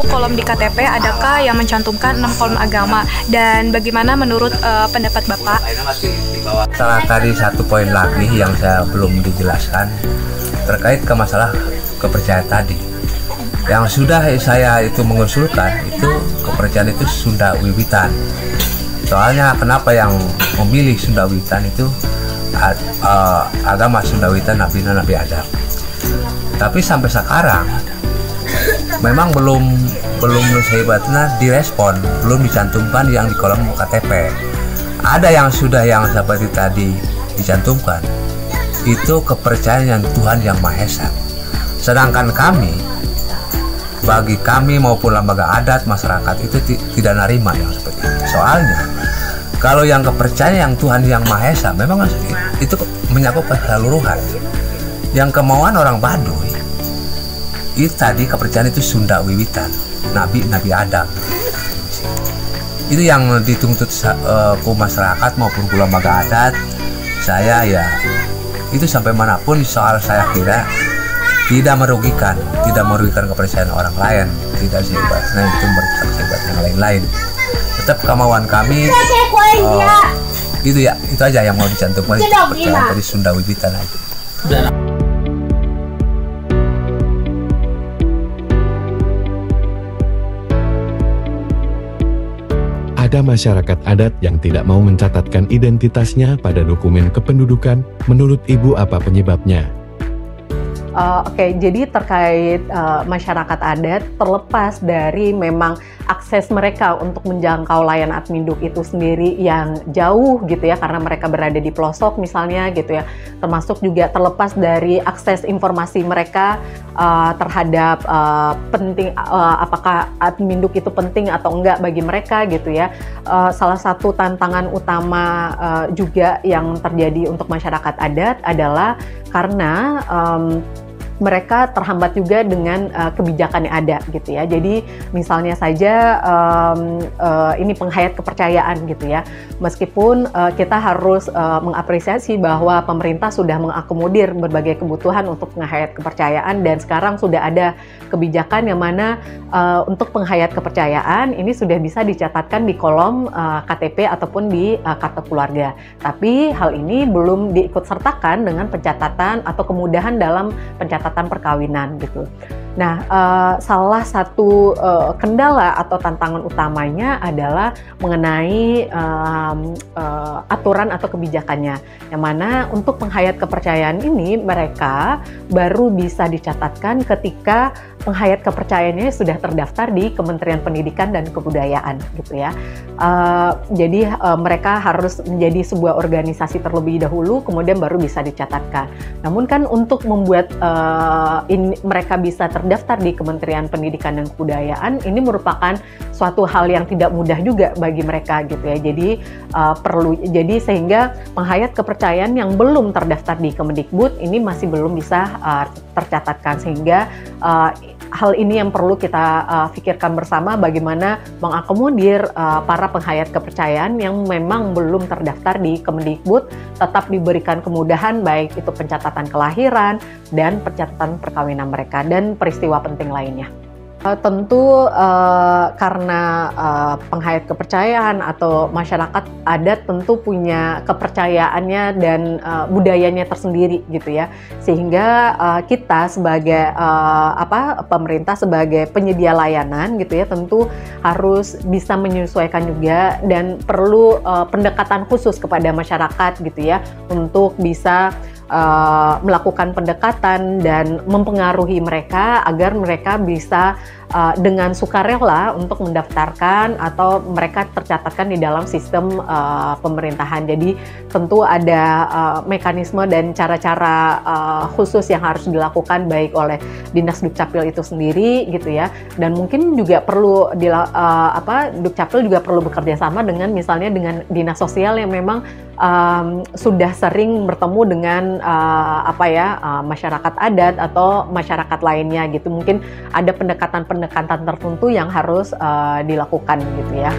kolom di KTP, adakah yang mencantumkan 6 kolom agama? Dan bagaimana menurut pendapat Bapak? Salah tadi satu poin lagi yang saya belum dijelaskan terkait ke masalah kepercayaan tadi. Yang sudah saya itu mengusulkan itu kepercayaan itu Sunda Wiwitan. Soalnya kenapa yang memilih Sunda Wiwitan itu agama Sunda Wiwitan Nabi Adam. Tapi sampai sekarang memang belum sehebatnya direspon, belum dicantumkan yang di kolom KTP. Ada yang sudah yang seperti tadi dicantumkan, itu kepercayaan yang Tuhan Yang Maha Esa. Sedangkan bagi kami maupun lembaga adat masyarakat itu tidak nerima yang seperti itu. Soalnya kalau yang kepercayaan yang Tuhan Yang Maha Esa memang itu menyakup keseluruhan. Yang kemauan orang Baduy itu tadi kepercayaan itu Sunda Wiwitan, Nabi Adam. Itu yang dituntut ku masyarakat maupun ku lembaga adat. Saya ya itu sampai manapun soal saya kira tidak merugikan kepercayaan orang lain, tidak sehebatnya itu merusak sehebat yang lain-lain. Tetap kemauan kami itu aja yang mau dicantumkan kepercayaan dari Sunda Wiwitan aja. Ada masyarakat adat yang tidak mau mencatatkan identitasnya pada dokumen kependudukan. Menurut Ibu, apa penyebabnya? Oke, jadi terkait masyarakat adat, terlepas dari memang akses mereka untuk menjangkau layanan Adminduk itu sendiri yang jauh gitu ya, karena mereka berada di pelosok misalnya gitu ya, termasuk juga terlepas dari akses informasi mereka terhadap penting apakah Adminduk itu penting atau enggak bagi mereka gitu ya. Salah satu tantangan utama juga yang terjadi untuk masyarakat adat adalah karena mereka terhambat juga dengan kebijakan yang ada gitu ya. Jadi misalnya saja ini penghayat kepercayaan gitu ya. Meskipun kita harus mengapresiasi bahwa pemerintah sudah mengakomodir berbagai kebutuhan untuk penghayat kepercayaan, dan sekarang sudah ada kebijakan yang mana untuk penghayat kepercayaan ini sudah bisa dicatatkan di kolom KTP ataupun di kartu keluarga. Tapi hal ini belum diikutsertakan dengan pencatatan atau kemudahan dalam pencatatan perkawinan gitu. Nah, salah satu kendala atau tantangan utamanya adalah mengenai aturan atau kebijakannya, yang mana untuk penghayat kepercayaan ini mereka baru bisa dicatatkan ketika penghayat kepercayaannya sudah terdaftar di Kementerian Pendidikan dan Kebudayaan gitu ya. Jadi mereka harus menjadi sebuah organisasi terlebih dahulu, kemudian baru bisa dicatatkan. Namun kan untuk membuat mereka bisa terdaftar di Kementerian Pendidikan dan Kebudayaan, ini merupakan suatu hal yang tidak mudah juga bagi mereka gitu ya. Jadi sehingga penghayat kepercayaan yang belum terdaftar di Kemendikbud ini masih belum bisa tercatatkan, sehingga hal ini yang perlu kita pikirkan bersama, bagaimana mengakomodir para penghayat kepercayaan yang memang belum terdaftar di Kemendikbud tetap diberikan kemudahan, baik itu pencatatan kelahiran dan pencatatan perkawinan mereka dan peristiwa penting lainnya. Tentu karena penghayat kepercayaan atau masyarakat adat tentu punya kepercayaannya dan budayanya tersendiri gitu ya, sehingga kita sebagai pemerintah sebagai penyedia layanan gitu ya tentu harus bisa menyesuaikan juga, dan perlu pendekatan khusus kepada masyarakat gitu ya untuk bisa melakukan pendekatan dan mempengaruhi mereka agar mereka bisa dengan sukarela untuk mendaftarkan atau mereka tercatatkan di dalam sistem pemerintahan. Jadi tentu ada mekanisme dan cara-cara khusus yang harus dilakukan baik oleh Dinas Dukcapil itu sendiri gitu ya, dan mungkin juga perlu Dukcapil juga perlu bekerja sama dengan misalnya dengan Dinas Sosial yang memang sudah sering bertemu dengan masyarakat adat atau masyarakat lainnya gitu. Mungkin ada pendekatan tertentu yang harus dilakukan gitu ya.